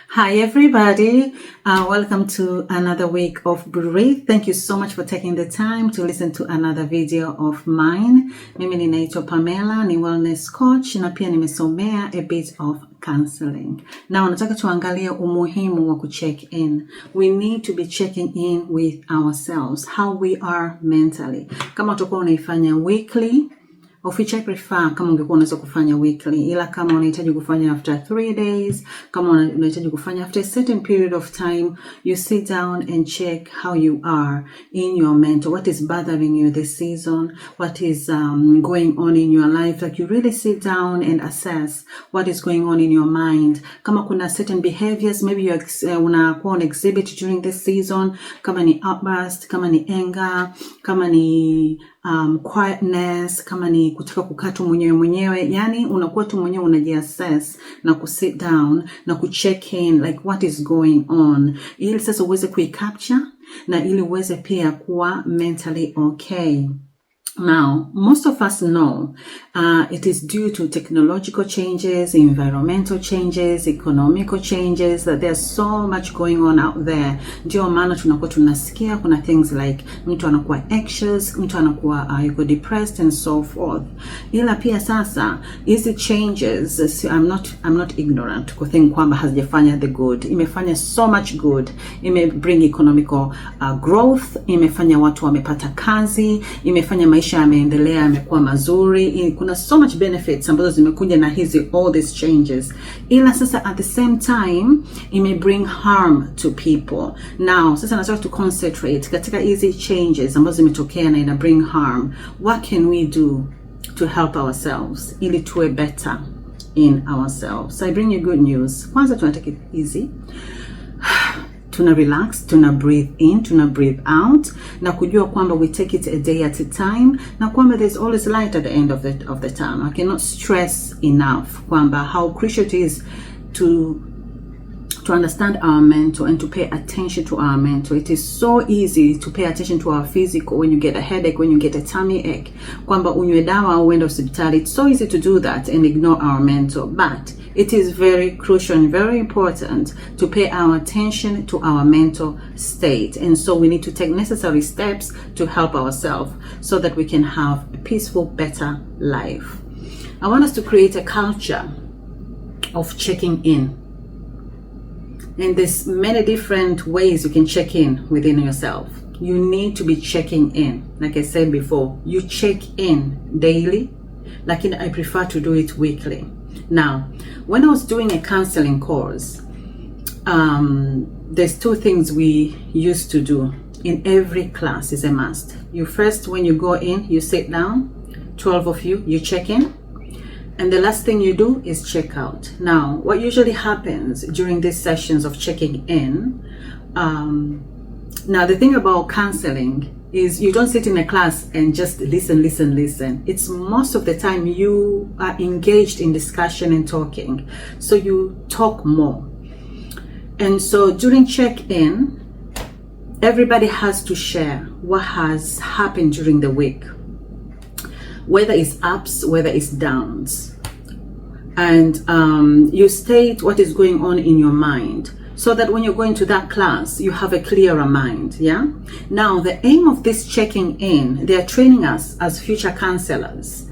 Hi everybody, welcome to another week of Breathe. Thank you so much for taking the time to listen to another video of mine. Mimi ninaitwa Pamela, ni wellness coach na pia nimesomea a bit of counselling. Now nataka tuangalie umuhimu wa kucheck in. We need to be checking in with ourselves, how we are mentally. Kama utakuwa unaifanya weekly, of which I prefer kama ungekuwa unaweza kufanya weekly, ila kama unahitaji kufanya after 3 days, kama unahitaji kufanya after a certain period of time, you sit down and check how you are in your mental, what is bothering you this season, what is going on in your life. Like you really sit down and assess what is going on in your mind. Kama kuna certain behaviors maybe you unakuwa on exhibit during this season, kama ni outburst, kama ni anger, kama ni quietness, kama ni kutaka kukaa tu mwenyewe, yani unakuwa tu mwenyewe unajiassess na kusit down na kucheck in like what is going on, ili sasa uweze kuicapture na ili uweze pia kuwa mentally okay. Now, most of us know it is due to technological changes, environmental changes, economical changes, that there's so much going on out there. Ndio maana tunakuwa tunasikia kuna things like mtu anakuwa anxious, mtu anakuwa yuko depressed and so forth. Ila pia sasa hizi changes, I'm not ignorant to think kwamba hazijafanya the good. Imefanya so much good. Bring economical growth, imefanya watu wamepata kazi, imefanya maisha yameendelea, yamekuwa mazuri. Kuna so much benefits ambazo zimekuja na all these changes. Ila sasa at the same time bring harm to people. Now sasa nataka to concentrate katika hizi changes ambazo zimetokea na ina bring harm. What can we do to help ourselves ili tuwe better in ourselves? So I bring you good news. Kwanza tunataka it easy. Tuna relax, tuna breathe in, tuna breathe out, na kujua kwamba we take it a day at a time, na kwamba there's always light at the end of the tunnel. I cannot stress enough kwamba how crucial it is to understand our mental and to pay attention to our mental. It is so easy to pay attention to our physical when you get a headache, when you get a tummy ache, kwamba unywe dawa au uende hospitali. It's so easy to do that and ignore our mental, but it is very crucial and very important to pay our attention to our mental state. And so we need to take necessary steps to help ourselves so that we can have a peaceful, better life. I want us to create a culture of checking in. And there's many different ways you can check in within yourself. You need to be checking in. Like I said before, you check in daily, like I prefer to do it weekly. Now, when I was doing a counseling course, there's 2 things we used to do in every class. Is a must. You first, when you go in, you sit down, 12 of you, you check in. And the last thing you do is check out. Now, what usually happens during these sessions of checking in, now the thing about counseling is you don't sit in a class and just listen. It's most of the time you are engaged in discussion and talking. So you talk more. And so during check-in, everybody has to share what has happened during the week, whether it's ups, whether it's downs. And you state what is going on in your mind, so that when you're going to that class, you have a clearer mind, yeah? Now, the aim of this checking in, they are training us as future counselors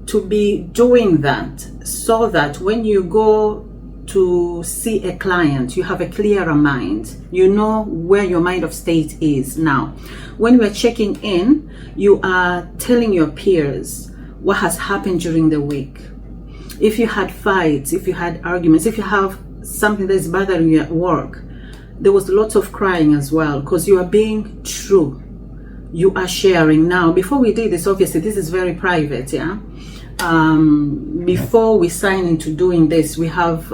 to be doing that, so that when you go to see a client, you have a clearer mind. You know where your mind of state is. Now, when we're checking in, you are telling your peers what has happened during the week. If you had fights, if you had arguments, if you have something that is bothering you at work, there was lots of crying as well, because you are being true. You are sharing. Now, before we do this, obviously, this is very private, yeah? Before we sign into doing this, we have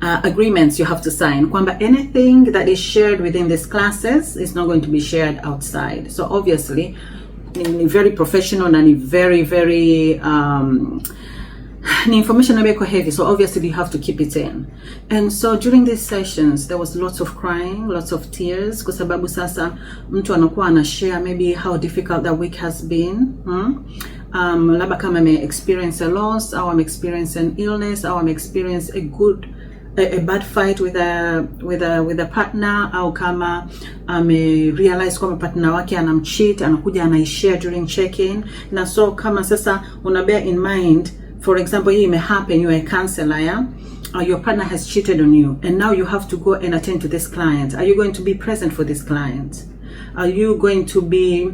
agreements you have to sign. Kwamba anything that is shared within these classes is not going to be shared outside. So obviously, very professional and very information imekuwa heavy, so obviously you have to keep it in. And so during these sessions there was lots of crying, lots of tears, kwa sababu sasa mtu anakuwa ana share maybe how difficult that week has been. labda kama ame experience a loss, au ame experience an illness, au ame experience a bad fight with a partner, au kama ame realize kwamba partner wake anamcheat, anakuja anaishare during check-in. Na so kama sasa una bear in mind, for example, hii may happen, you are a counselor, yeah? Your partner has cheated on you, and now you have to go and attend to this client. Are you going to be present for this client? Are you going to be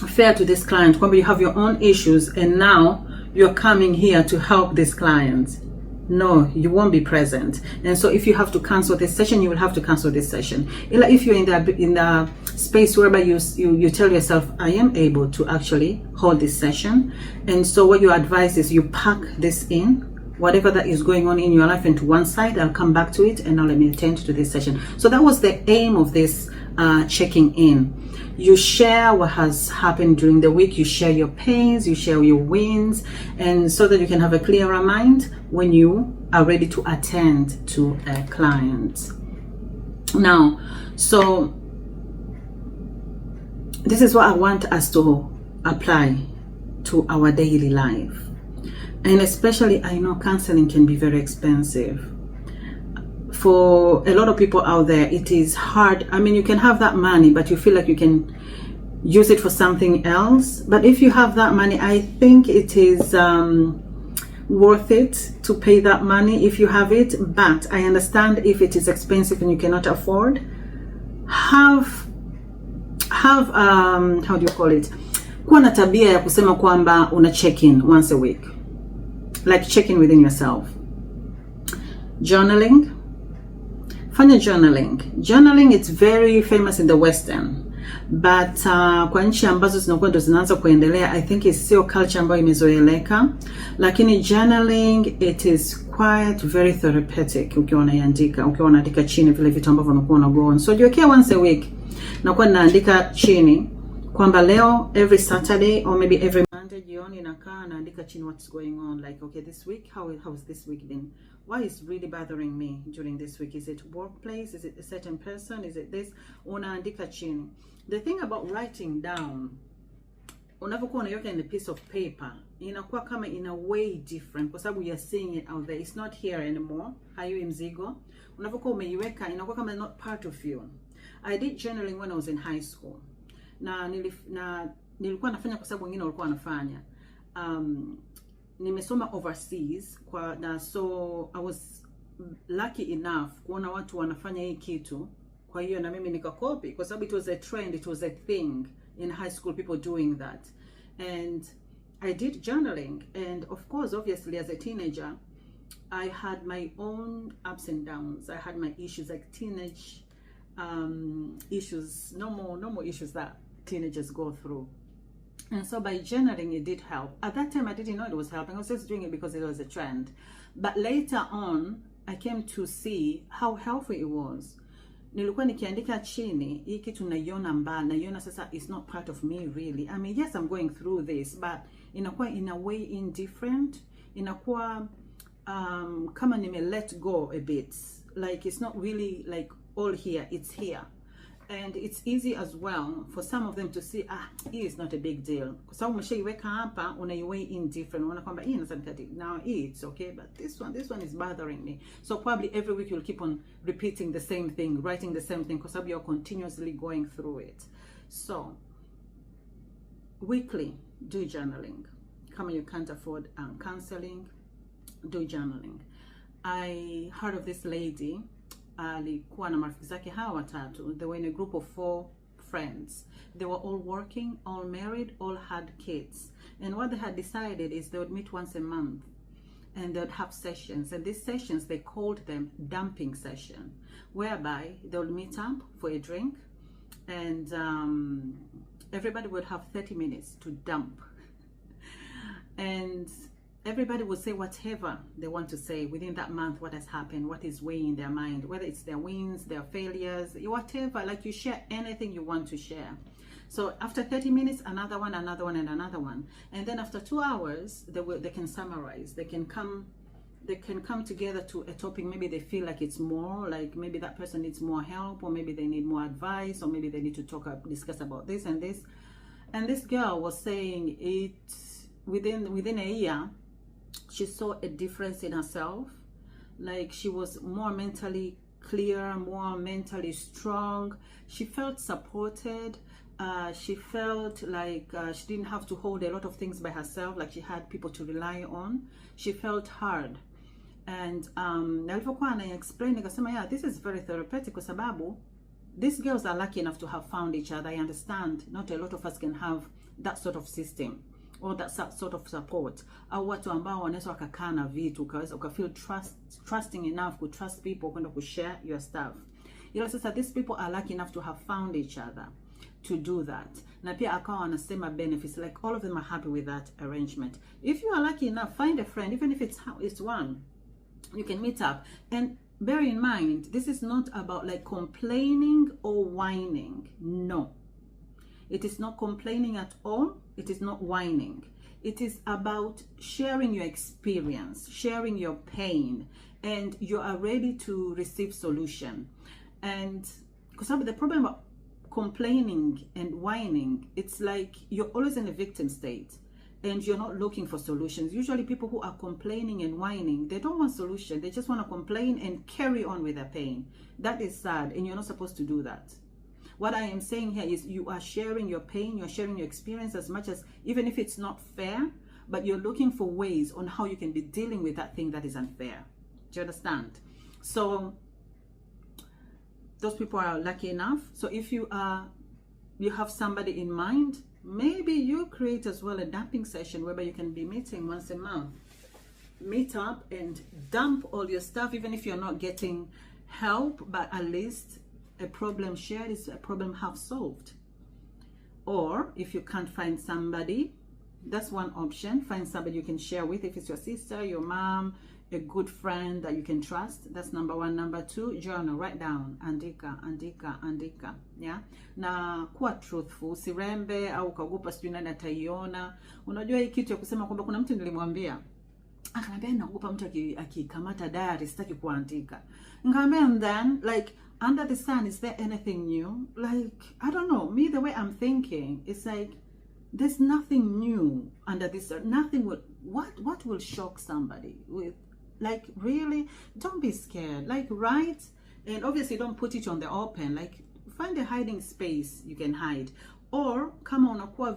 fair to this client? Kwamba you have your own issues, and now you're coming here to help this client. No, you won't be present. And so if you have to cancel this session, you will have to cancel this session. If you're in the space whereby you tell yourself, I am able to actually hold this session. And so what you advise is you pack this in, whatever that is going on in your life, into one side. I'll come back to it, and now let me attend to this session. So that was the aim of this checking in. You share what has happened during the week, you share your pains, you share your wins, and so that you can have a clearer mind when you are ready to attend to a client. Now, so this is what I want us to apply to our daily life. And especially, I know counseling can be very expensive. For a lot of people out there, it is hard. I mean, you can have that money, but you feel like you can use it for something else. But if you have that money, I think it is worth it to pay that money if you have it. But I understand if it is expensive and you cannot afford, have how do you call it? Kuwa na tabia ya kusema kwamba una check in once a week. Like check in within yourself. Journaling. Fanya journaling. Journaling, it's very famous in the Western. But kwa nchi ambazo zinakuwa ndo zinaanza kuendelea, I think it's sio culture ambayo imezoeleka. Lakini journaling, it is quite very therapeutic. Ukiwa unaandika chini vile vitu ambavyo unakuwa una go on. So jiwekea once a week. Nakuwa naandika chini kwamba leo, every Saturday or maybe every Monday jioni, nakaa naandika chini what's going on. Like, okay, this week, how has this week been? What is really bothering me during this week? Is it workplace? Is it a certain person? Is it this? Unaandika chini. The thing about writing down, unapokuwa unaiweka in a piece of paper, inakuwa kama in a way different kwa sababu you're seeing it out there. It's not here anymore. Hayo mzigo. Unapokuwa umeiweka, inakuwa kama not part of you. I did journaling when I was in high school. Na nilikuwa nafanya kwa sababu wengine walikuwa wanafanya. Nimesoma overseas so I was lucky enough kuona watu wanafanya hii kitu. Kwa hiyo na mimi nikakopi kwa sababu it was a trend, it was a thing in high school, people doing that. And I did journaling, and of course, obviously as a teenager, I had my own ups and downs. I had my issues, like teenage issues, normal issues that teenagers go through. And so by journaling, it did help. At that time, I didn't know it was helping. I was just doing it because it was a trend. But later on, I came to see how helpful it was. Nilikuwa nikiandika chini, hii kitu naiona sasa is not part of me really. I mean, yes, I'm going through this, but inakuwa in a way indifferent. Inakuwa kama nime let go a bit. Like it's not really like all here, it's here. And it's easy as well for some of them to see, it is not a big deal. Kwa sababu umeshaiweka hapa, unaiwei indifferent. Unaona kwamba hii inasanikati. Now it's okay, but this one is bothering me. So probably every week you'll keep on repeating the same thing, writing the same thing, kwa sababu you're continuously going through it. So weekly, do journaling. Kama you can't afford counseling, do journaling. I heard of this lady. Alikuwa na marafiki zake hawa watatu. They were in a group of 4 friends. They were all working, all married, all had kids. And what they had decided is they would meet once a month and they would have sessions. And these sessions, they called them dumping session, whereby they would meet up for a drink and everybody would have 30 minutes to dump. And everybody will say whatever they want to say within that month, what has happened, what is weighing in their mind, whether it's their wins, their failures, whatever. Like you share anything you want to share. So after 30 minutes, another one, and another one. And then after 2 hours, they can summarize. They can come together to a topic. Maybe they feel like it's more, like maybe that person needs more help, or maybe they need more advice, or maybe they need to discuss about this and this. And this girl was saying within a year, she saw a difference in herself. Like, she was more mentally clear, more mentally strong. She felt supported. She felt like she didn't have to hold a lot of things by herself, like she had people to rely on. She felt hard. And nalivyokuwa na explain nikasema, yeah, this is very therapeutic kwa sababu these girls are lucky enough to have found each other. I understand not a lot of us can have that sort of system or that sort of support, au watu ambao wanaweza wakakaa na vitu ukafeel trusting enough to trust people kwenda kushare your stuff. Ila sasa these people are lucky enough to have found each other to do that. Na pia akawa wanasema benefits, like all of them are happy with that arrangement. If you are lucky enough, find a friend, even if it's one, you can meet up. And bear in mind, this is not about like complaining or whining. No, it is not complaining at all. It is not whining. It is about sharing your experience, sharing your pain, and you are ready to receive solution. And because the problem about complaining and whining, it's like you're always in a victim state and you're not looking for solutions. Usually people who are complaining and whining, they don't want solution. They just want to complain and carry on with their pain. That is sad, and you're not supposed to do that. What I am saying here is you are sharing your pain, you're sharing your experience as much as, even if it's not fair, but you're looking for ways on how you can be dealing with that thing that is unfair. Do you understand? So those people are lucky enough. So if you have somebody in mind, maybe you create as well a dumping session whereby you can be meeting once a month. Meet up and dump all your stuff, even if you're not getting help, but at least a problem shared is a problem half solved. Or if you can't find somebody, that's one option. Find somebody you can share with. If it's your sister, your mom, a good friend that you can trust. That's number one. Number two, journal. Write down. Andika. Yeah. Na kuwa truthful. Sirembe au kaogopa sijui nani ataiona. Unajua hii kitu ya kusema kwamba kuna mtu nilimwambia, akaniambia naogopa mtu akikamata diary, sitaki kuandika. Ngambe, and then like, under the sun, is there anything new? Like, I don't know. Me, the way I'm thinking, it's like, there's nothing new under this. Nothing will, what will shock somebody with, like, really, don't be scared. Like, write, and obviously don't put it on the open. Like, find a hiding space you can hide. Or, kama unakuwa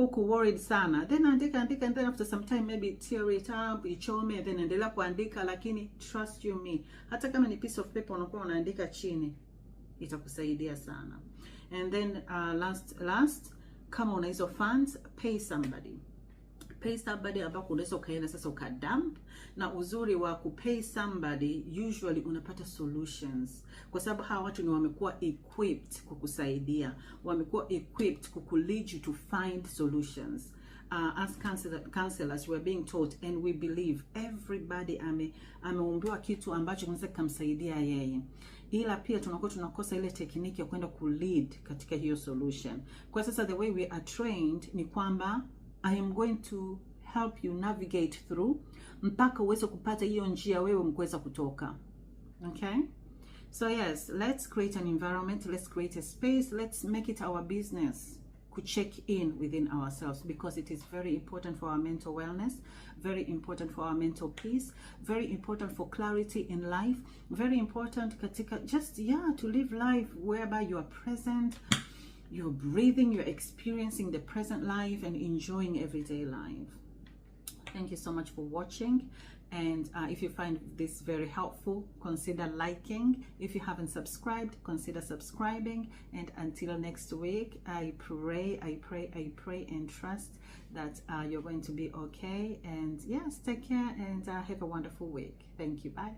uko worried sana, then andika, and then after some time maybe tear it up, ichome, then endelea kuandika. Lakini trust you me, hata kama ni piece of paper unakuwa unaandika chini, itakusaidia sana. And then last, kama una hizo funds, pay somebody ambao unaweza ukaenda sasa ukadump. Na uzuri wa kupay somebody, usually unapata solutions, kwa sababu hawa watu ni wamekuwa equipped kukusaidia, wamekuwa equipped kukulead you to find solutions. As counselors, we're being taught and we believe everybody ameumbiwa kitu ambacho kinaweza kumsaidia yeye, ila pia tunakosa ile tekniki ya kwenda kulead katika hiyo solution. Kwa sasa the way we are trained ni kwamba I am going to help you navigate through mpaka uweze kupata hiyo njia wewe mkuweza kutoka. Okay? So yes, let's create an environment, let's create a space, let's make it our business to check in within ourselves, because it is very important for our mental wellness, very important for our mental peace, very important for clarity in life, very important katika just to live life whereby you are present, you're breathing, you're experiencing the present life and enjoying everyday life. Thank you so much for watching, and if you find this very helpful, consider liking. If you haven't subscribed, consider subscribing. And until next week, I pray and trust that you're going to be okay. And yes, take care and have a wonderful week. Thank you. Bye.